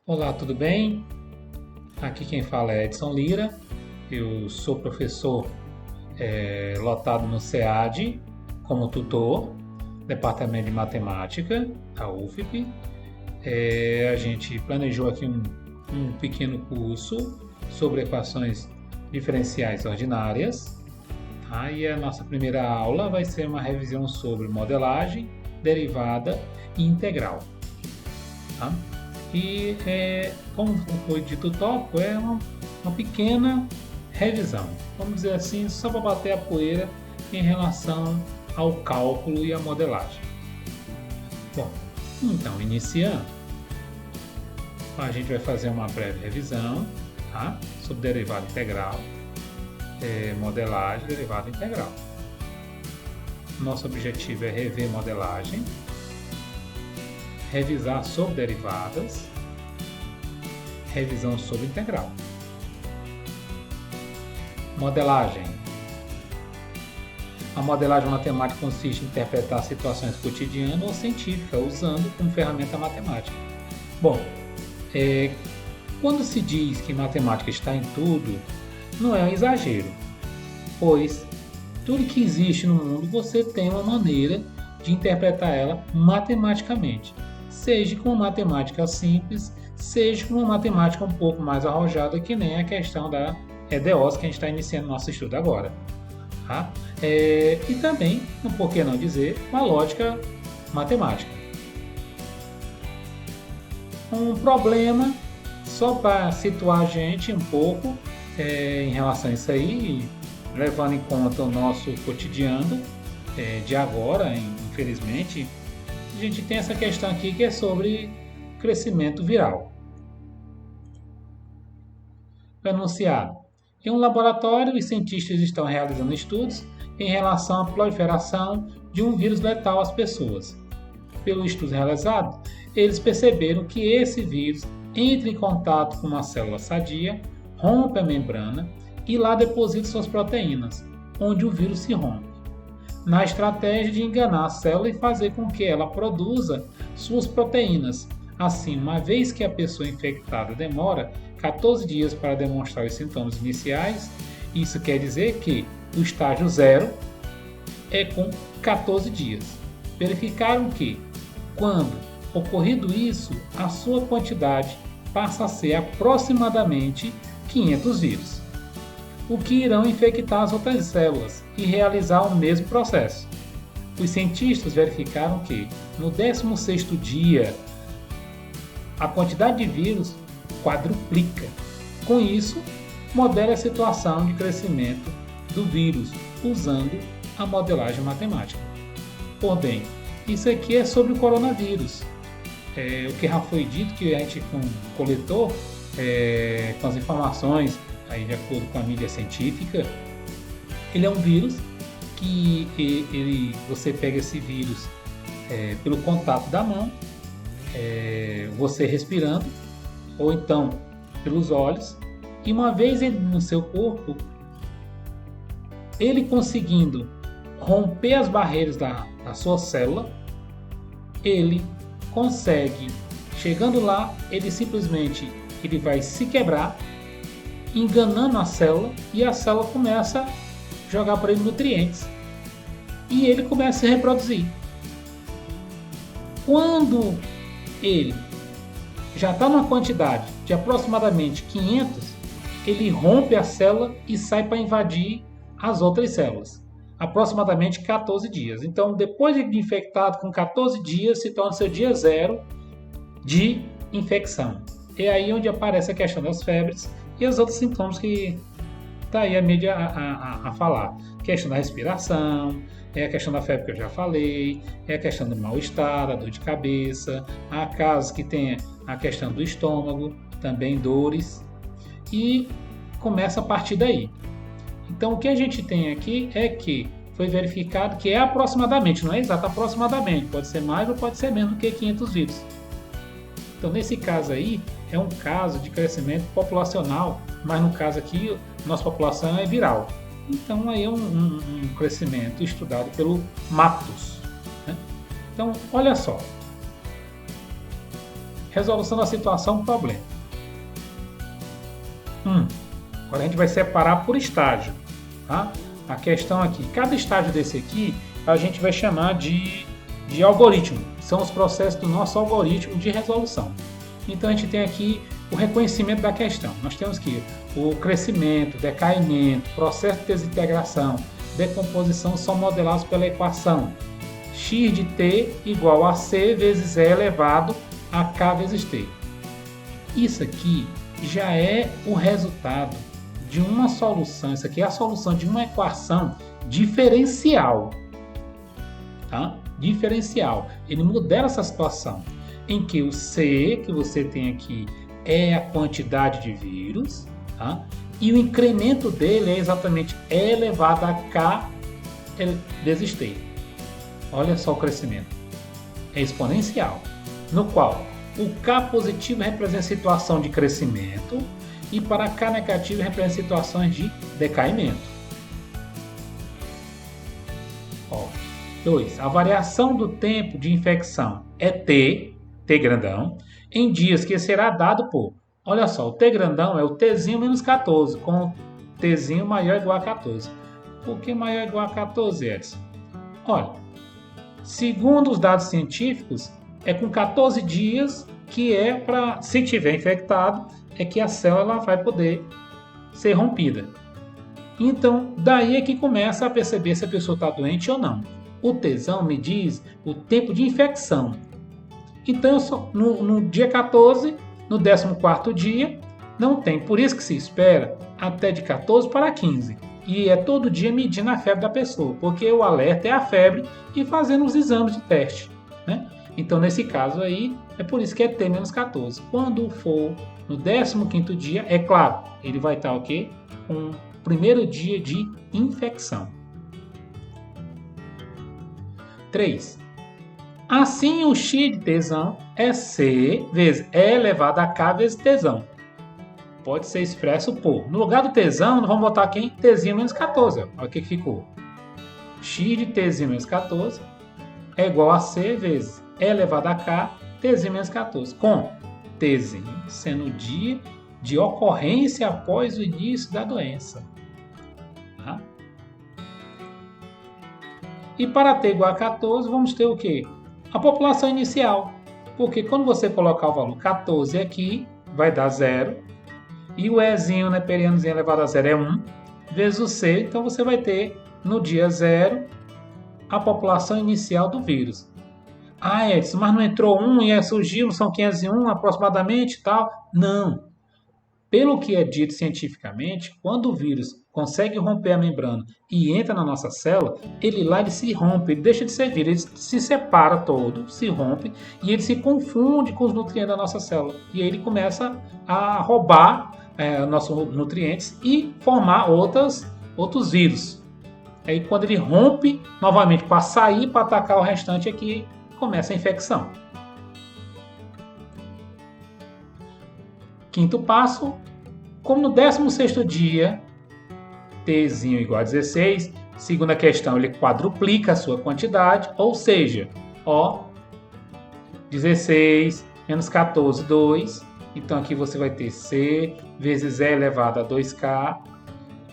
Olá, tudo bem? Aqui quem fala é Edson Lira. Eu sou professor lotado no SEAD como tutor, Departamento de Matemática, da UFP. A gente planejou aqui um pequeno curso sobre equações diferenciais ordinárias, tá? E a nossa primeira aula vai ser uma revisão sobre modelagem, derivada e integral, tá? Como foi dito o tópico, é uma pequena revisão, vamos dizer assim, só para bater a poeira em relação ao cálculo e à modelagem. Bom, então, iniciando, a gente vai fazer uma breve revisão, tá? Sobre derivada integral, modelagem, derivada integral. Nosso objetivo é rever modelagem, revisar sobre derivadas, revisão sobre integral. Modelagem. A modelagem matemática consiste em interpretar situações cotidianas ou científicas usando como ferramenta matemática. Bom, quando se diz que matemática está em tudo, não é um exagero, pois tudo que existe no mundo você tem uma maneira de interpretar ela matematicamente, seja com uma matemática simples, seja com uma matemática um pouco mais arrojada, que nem a questão da EDOS que a gente está iniciando nosso estudo agora. Tá? E também, por que não dizer, uma lógica matemática. Um problema, só para situar a gente um pouco em relação a isso aí, levando em conta o nosso cotidiano de agora, infelizmente, a gente tem essa questão aqui que é sobre crescimento viral. Enunciado. Em um laboratório, os cientistas estão realizando estudos em relação à proliferação de um vírus letal às pessoas. Pelo estudo realizado, eles perceberam que esse vírus entra em contato com uma célula sadia, rompe a membrana e lá deposita suas proteínas, onde o vírus se rompe, na estratégia de enganar a célula e fazer com que ela produza suas proteínas. Assim, uma vez que a pessoa infectada demora 14 dias para demonstrar os sintomas iniciais, isso quer dizer que o estágio 0 é com 14 dias. Verificaram que, quando ocorrido isso, a sua quantidade passa a ser aproximadamente 500 vírus, o que irão infectar as outras células e realizar o mesmo processo. Os cientistas verificaram que, no 16º dia, a quantidade de vírus quadruplica. Com isso, modela a situação de crescimento do vírus usando a modelagem matemática. Por bem, isso aqui é sobre o coronavírus. O que já foi dito, que a gente coletou com as informações aí de acordo com a mídia científica, ele é um vírus que você pega esse vírus pelo contato da mão, você respirando, ou então pelos olhos, e uma vez ele no seu corpo, ele conseguindo romper as barreiras da sua célula, ele consegue, chegando lá, ele simplesmente vai se quebrar, enganando a célula, e a célula começa a jogar para ele nutrientes e ele começa a se reproduzir. Quando ele já está numa quantidade de aproximadamente 500, ele rompe a célula e sai para invadir as outras células. Aproximadamente 14 dias. Então, depois de infectado com 14 dias, se torna seu dia 0 de infecção. É aí onde aparece a questão das febres e os outros sintomas que está aí a mídia a falar. A questão da respiração, é a questão da febre que eu já falei, é a questão do mal-estar, da dor de cabeça, há casos que tem a questão do estômago, também dores, e começa a partir daí. Então, o que a gente tem aqui é que foi verificado que é aproximadamente, não é exato, aproximadamente, pode ser mais ou pode ser menos do que 500 vírus. Então, nesse caso aí, é um caso de crescimento populacional, mas no caso aqui, nossa população é viral. Então, aí é um crescimento estudado pelo Matos, né? Então, olha só. resolução da situação problema. Agora a gente vai separar por estágio. Tá? A questão aqui, cada estágio desse aqui, a gente vai chamar de algoritmo. São os processos do nosso algoritmo de resolução. Então a gente tem aqui o reconhecimento da questão. Nós temos que o crescimento, decaimento, processo de desintegração, decomposição são modelados pela equação x de t igual a c vezes e elevado a k vezes t. Isso aqui já é o resultado de uma solução. Isso aqui é a solução de uma equação diferencial. Tá? Diferencial. Ele modela essa situação em que o C que você tem aqui é a quantidade de vírus, tá? E o incremento dele é exatamente E elevado a K vezes T. Olha só o crescimento. É exponencial, no qual o K positivo representa a situação de crescimento e para K negativo representa situações de decaimento. 2. A variação do tempo de infecção é T grandão, em dias que será dado por, olha só, o T grandão é o Tzinho menos 14, com o Tzinho maior ou igual a 14. Por que maior ou igual a 14, Edson? Olha, segundo os dados científicos, é com 14 dias que é para, se tiver infectado, é que a célula vai poder ser rompida. Então, daí é que começa a perceber se a pessoa está doente ou não. O Tzão me diz o tempo de infecção. Então, no dia 14, no 14º dia, não tem. Por isso que se espera até de 14 para 15. E é todo dia medindo a febre da pessoa, porque o alerta é a febre e fazendo os exames de teste. Né? Então, nesse caso aí, é por isso que é T-14. Quando for no 15º dia, é claro, ele vai estar o quê? Com o primeiro dia de infecção. 3. Assim, o x de Tzão é C vezes E elevado a K vezes Tzão. Pode ser expresso por. No lugar do Tzão, nós vamos botar aqui em Tzinho menos 14. Olha o que ficou. X de Tzinho menos 14 é igual a C vezes E elevado a K Tzinho menos 14. Com Tzinho sendo o dia de ocorrência após o início da doença. Tá? E para t igual a 14, vamos ter o quê? A população inicial. Porque quando você colocar o valor 14 aqui, vai dar 0. E o Ezinho neperianozinho elevado a 0 é 1. Vezes o C, então você vai ter no dia 0 a população inicial do vírus. Ah, Edson, mas não entrou 1 e surgiu, são 501 aproximadamente e tal? Não. Pelo que é dito cientificamente, quando o vírus consegue romper a membrana e entra na nossa célula, ele se rompe, ele deixa de ser vírus, ele se separa todo, se rompe e ele se confunde com os nutrientes da nossa célula. E aí ele começa a roubar nossos nutrientes e formar outros vírus. Aí quando ele rompe novamente para sair, para atacar o restante, aqui começa a infecção. 5º passo, como no 16º dia, Tzinho igual a 16, segunda questão, ele quadruplica a sua quantidade, ou seja, 16 menos 14, 2. Então aqui você vai ter C vezes E elevado a 2K.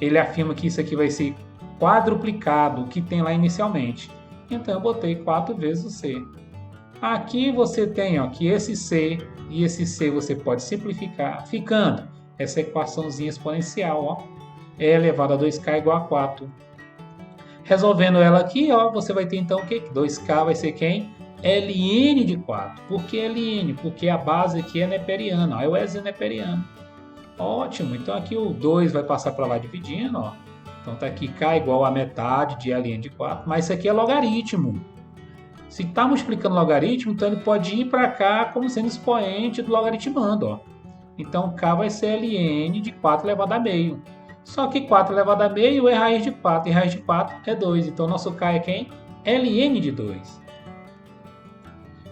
Ele afirma que isso aqui vai ser quadruplicado, o que tem lá inicialmente. Então eu botei 4 vezes o C. Aqui você tem que esse C e esse C você pode simplificar, ficando essa equaçãozinha exponencial, E elevado a 2K igual a 4. Resolvendo ela aqui, você vai ter então o quê? 2K vai ser quem? Ln de 4. Por que Ln? Porque a base aqui é neperiana, é o Ezinho neperiano. Ótimo, então aqui o 2 vai passar para lá dividindo, Então está aqui K igual a metade de Ln de 4, mas isso aqui é logaritmo. Se está multiplicando logaritmo, então ele pode ir para cá como sendo expoente do logaritmando. Então K vai ser Ln de 4 elevado a meio. Só que 4 elevado a meio é raiz de 4, e raiz de 4 é 2. Então nosso K é quem? Ln de 2.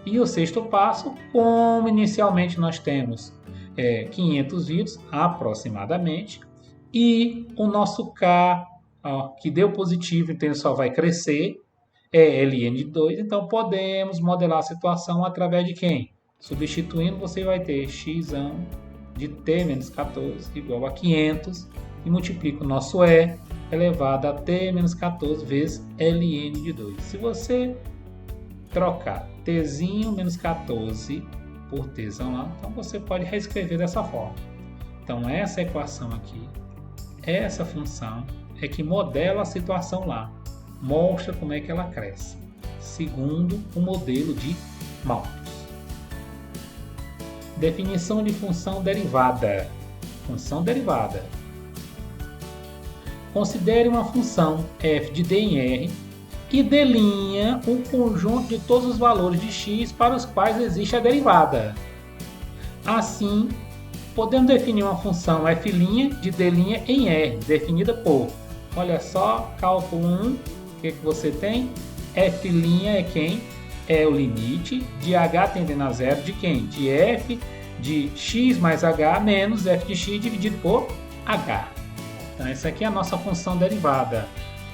E o 6º passo, como inicialmente nós temos 500 vírus aproximadamente, e o nosso K, que deu positivo, então ele só vai crescer, é Ln de 2, então podemos modelar a situação através de quem? Substituindo, você vai ter x de t menos 14 igual a 500 e multiplica o nosso e elevado a t menos 14 vezes ln de 2. Se você trocar tzinho menos 14 por tzão lá, então você pode reescrever dessa forma. Então essa equação aqui, essa função é que modela a situação lá, mostra como é que ela cresce, segundo o modelo de Malthus. Definição de função derivada. Função derivada. Considere uma função f de d em R e delinha um conjunto de todos os valores de x para os quais existe a derivada. Assim, podemos definir uma função f' de d' em R, definida por, olha só, cálculo 1, o que você tem? F' é quem? É o limite de h tendendo a zero de quem? De f de x mais h menos f de x dividido por h. Então essa aqui é a nossa função derivada.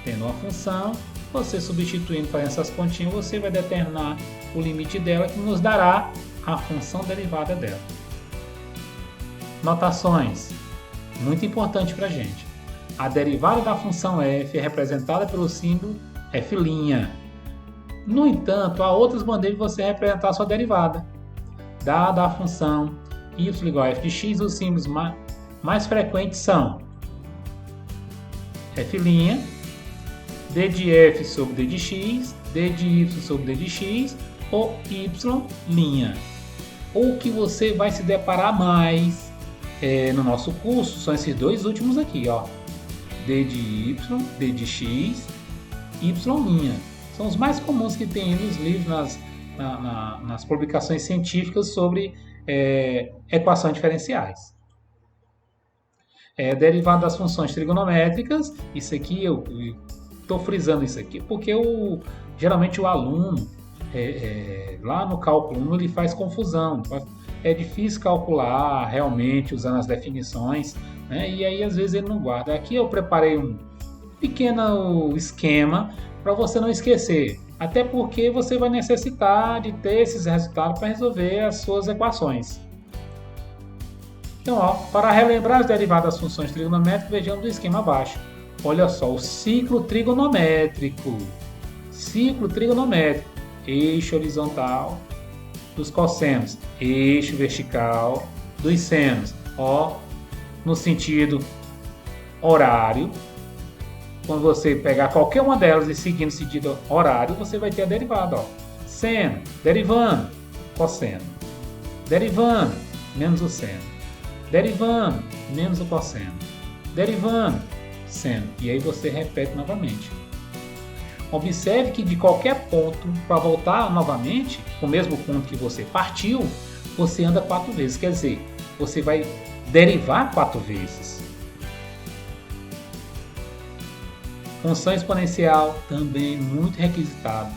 Tendo uma função, você substituindo, fazendo essas continhas, você vai determinar o limite dela, que nos dará a função derivada dela. Notações. Muito importante para a gente. A derivada da função f é representada pelo símbolo f'. No entanto, há outras maneiras de você representar a sua derivada. Dada a função y igual a f de x, os símbolos mais frequentes são f', d de f sobre d de x, d de y sobre d de x ou y'. O que você vai se deparar mais no nosso curso são esses dois últimos aqui, ó. D de y, d de x, y'. São os mais comuns que tem nos livros, nas publicações científicas sobre equações diferenciais. Derivada das funções trigonométricas, isso aqui eu estou frisando isso aqui porque geralmente o aluno lá no cálculo 1 ele faz confusão. É difícil calcular realmente usando as definições, né? E aí às vezes ele não guarda. Aqui eu preparei um pequeno esquema para você não esquecer, até porque você vai necessitar de ter esses resultados para resolver as suas equações. Então, ó, para relembrar as derivadas das funções trigonométricas, vejamos o esquema abaixo. Olha só, o ciclo trigonométrico. Ciclo trigonométrico. Eixo horizontal dos cossenos, eixo vertical dos senos. Ó, no sentido horário. Quando você pegar qualquer uma delas e seguir no sentido horário, você vai ter a derivada. Ó. Seno, derivando, cosseno. Derivando, menos o seno. Derivando, menos o cosseno. Derivando, seno. E aí você repete novamente. Observe que de qualquer ponto, para voltar novamente, o mesmo ponto que você partiu, você anda 4 vezes. Quer dizer, você vai derivar 4 vezes. Função exponencial, também muito requisitado.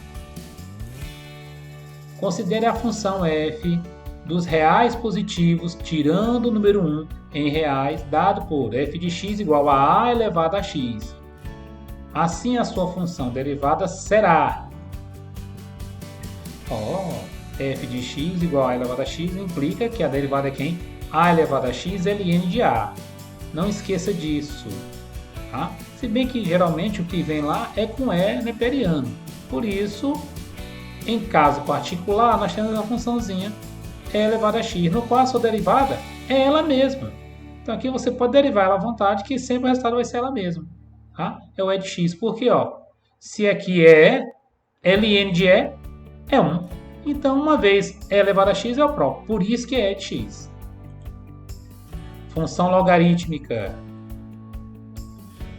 Considere a função f dos reais positivos, tirando o número 1 em reais, dado por f de x igual a a elevado a x. Assim, a sua função derivada será f de x igual a elevado a x implica que a derivada é quem? A elevado a x é ln de a. Não esqueça disso. Tá? Se bem que geralmente o que vem lá é com E neperiano. Por isso, em caso particular, nós temos a funçãozinha E elevado a x, no qual a sua derivada é ela mesma. Então aqui você pode derivar ela à vontade, que sempre o resultado vai ser ela mesma. Tá? É o E de x, porque se aqui é ln de E, é 1. Então, uma vez E elevado a x é o próprio, por isso que é E de x. Função logarítmica.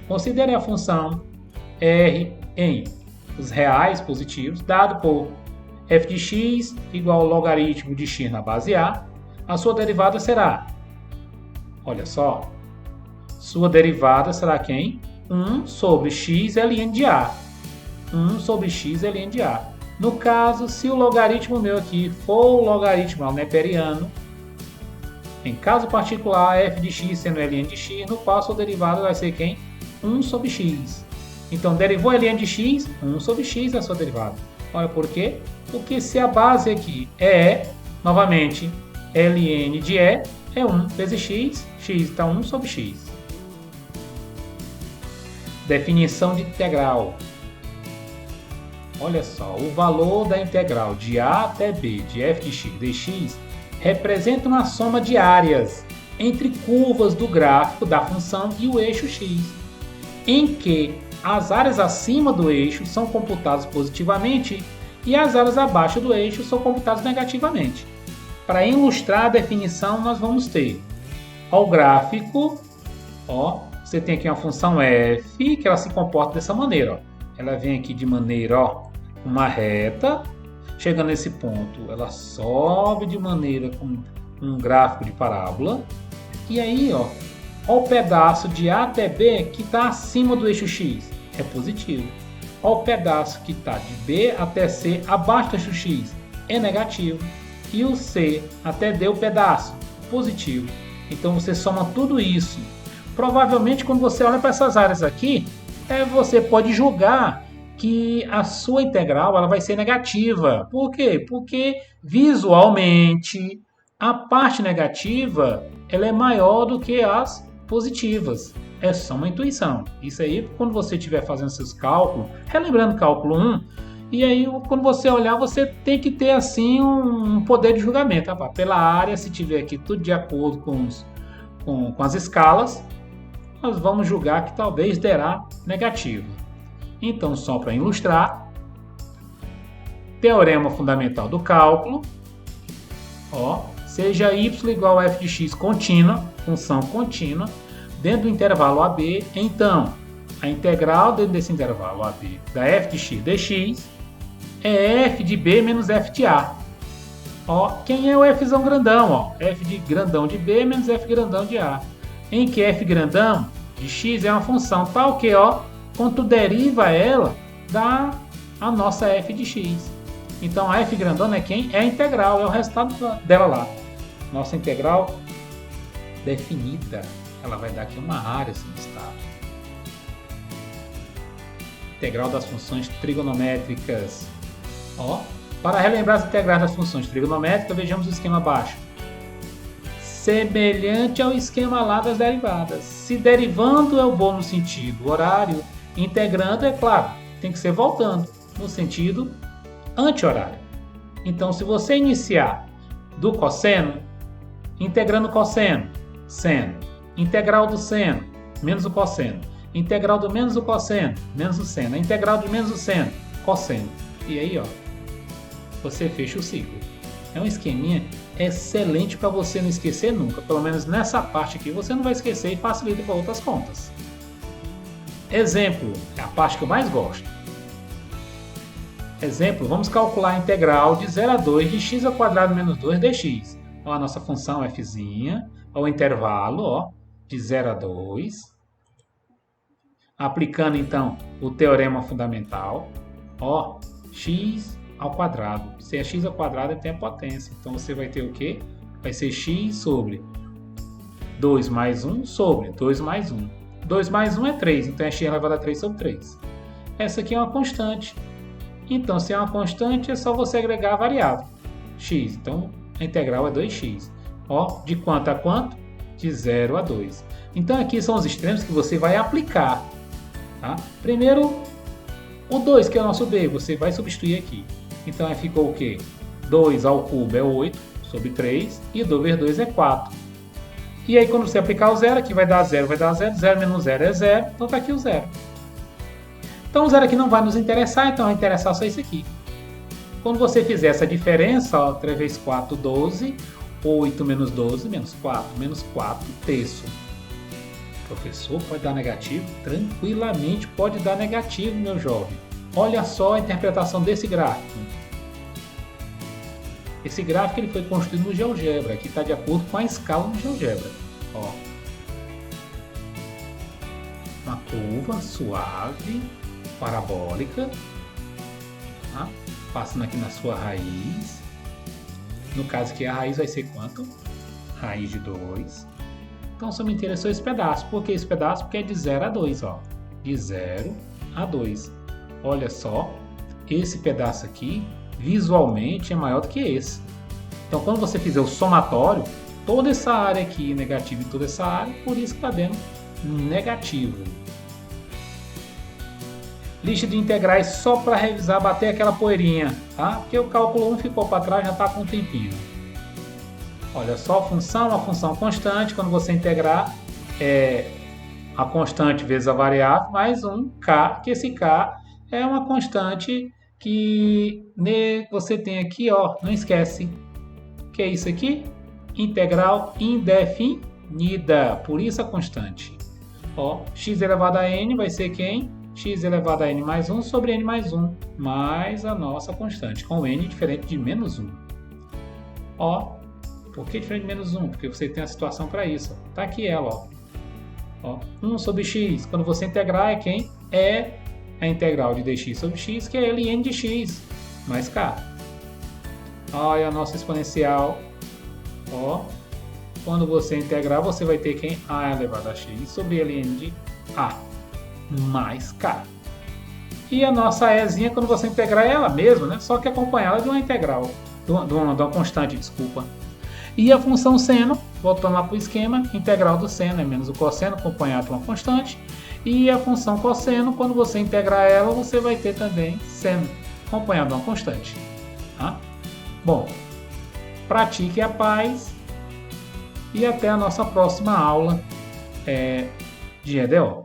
Considere a função R em os reais positivos, dado por f de x igual ao logaritmo de x na base A. A sua derivada será, olha só, sua derivada será quem? 1 sobre x ln de A. 1 sobre x ln de A. No caso, se o logaritmo meu aqui for o logaritmo neperiano, em caso particular, f de x sendo ln de x, no qual a sua derivada vai ser quem? 1 sobre x. Então, derivou ln de x, 1 sobre x é a sua derivada. Olha por quê? Porque se a base aqui é Novamente, ln de E é 1 vezes x, x está 1 sobre x. Definição de integral. Olha só, o valor da integral de a até b de f de x dx representa uma soma de áreas entre curvas do gráfico da função e o eixo x, em que as áreas acima do eixo são computadas positivamente e as áreas abaixo do eixo são computadas negativamente. Para ilustrar a definição, nós vamos ter o gráfico, você tem aqui uma função f, que ela se comporta dessa maneira. Ela vem aqui de maneira uma reta, chegando nesse ponto, ela sobe de maneira com um gráfico de parábola, e aí o pedaço de A até B que está acima do eixo x é positivo. O pedaço que está de B até C abaixo do eixo x é negativo. E o C até D, o pedaço, positivo. Então você soma tudo isso. Provavelmente quando você olha para essas áreas aqui, você pode julgar que a sua integral ela vai ser negativa. Por quê? Porque visualmente a parte negativa ela é maior do que as positivas. É só uma intuição. Isso aí, quando você estiver fazendo seus cálculos, relembrando o cálculo 1, e aí quando você olhar, você tem que ter assim um poder de julgamento. Pela área, se tiver aqui tudo de acordo com as escalas, nós vamos julgar que talvez derá negativo. Então, só para ilustrar, teorema fundamental do cálculo, seja y igual a f de x contínua, função contínua, dentro do intervalo AB, então, a integral dentro desse intervalo AB da f de x dx é f de b menos f de a. Quem é o fzão grandão? F de grandão de b menos f grandão de a. Em que f grandão de x é uma função tal que, quando tu deriva ela, dá a nossa f de x. Então, a f grandona é quem? É a integral, é o resultado dela lá. Nossa integral definida, ela vai dar aqui uma área sem estado. Integral das funções trigonométricas. Para relembrar as integrais das funções trigonométricas, vejamos o esquema abaixo. Semelhante ao esquema lá das derivadas. Se derivando eu vou no sentido horário, integrando, é claro, tem que ser voltando no sentido anti-horário. Então, se você iniciar do cosseno, integrando o cosseno, seno, integral do seno, menos o cosseno, integral do menos o cosseno, menos o seno, a integral de menos o seno, cosseno. E aí, você fecha o ciclo. É um esqueminha excelente para você não esquecer nunca. Pelo menos nessa parte aqui você não vai esquecer e facilita para outras contas. Exemplo, é a parte que eu mais gosto. Exemplo, vamos calcular a integral de 0 a 2 de x ao quadrado menos 2 dx. A nossa função f'zinha, o intervalo de 0 a 2. Aplicando então o teorema fundamental, x ao quadrado. Se é x ao quadrado, ele tem a potência. Então você vai ter o quê? Vai ser x sobre 2 mais 1 sobre 2 mais 1. 2 mais 1 é 3, então é x elevado a 3 sobre 3. Essa aqui é uma constante. Então, se é uma constante, é só você agregar a variável x. Então, a integral é 2x. De quanto a quanto? De 0 a 2. Então, aqui são os extremos que você vai aplicar. Tá? Primeiro, o 2, que é o nosso b, você vai substituir aqui. Então, aí ficou o quê? 2 ao cubo é 8 sobre 3 e 2 vezes 2 é 4. E aí, quando você aplicar o zero, aqui vai dar 0, 0 menos 0 é 0, então está aqui o zero. Então, o zero aqui não vai nos interessar, então vai interessar só isso aqui. Quando você fizer essa diferença, 3 vezes 4, 12, 8 menos 12, menos 4 terço. Professor, pode dar negativo? Tranquilamente pode dar negativo, meu jovem. Olha só a interpretação desse gráfico. Esse gráfico ele foi construído no GeoGebra, que está de acordo com a escala do GeoGebra. Uma curva suave, parabólica, tá? Passando aqui na sua raiz. No caso aqui a raiz vai ser quanto? Raiz de 2. Então só me interessou esse pedaço. Por que esse pedaço? Porque é de 0 a 2. De 0 a 2. Olha só, esse pedaço aqui visualmente é maior do que esse. Então, quando você fizer o somatório, toda essa área aqui negativa e toda essa área, por isso que está dando negativo. Lista de integrais só para revisar, bater aquela poeirinha, tá? Porque o cálculo 1 ficou para trás, já está com um tempinho. Olha só a função constante, quando você integrar, a constante vezes a variável, mais um k, que esse k é uma constante que você tem aqui, ó, não esquece, que é isso aqui, integral indefinida, por isso a constante. Ó, x elevado a n vai ser quem? X elevado a n mais 1 sobre n mais 1, mais a nossa constante, com n diferente de menos 1. Ó, por que diferente de menos 1? Porque você tem a situação para isso. Tá aqui ela, ó. 1 sobre x, quando você integrar, é quem? É a integral de dx sobre x, que é ln de x, mais k. Olha a nossa exponencial. Ó, quando você integrar, você vai ter quem? A elevado a x sobre ln de a, mais k. E a nossa ezinha, quando você integrar, é ela mesma, né? Só que acompanhada de uma integral, de uma constante, desculpa. E a função seno, voltando lá para o esquema, integral do seno é menos o cosseno, acompanhado de uma constante. E a função cosseno, quando você integrar ela, você vai ter também seno, acompanhado de uma constante. Tá? Bom, pratique a paz e até a nossa próxima aula de EDO.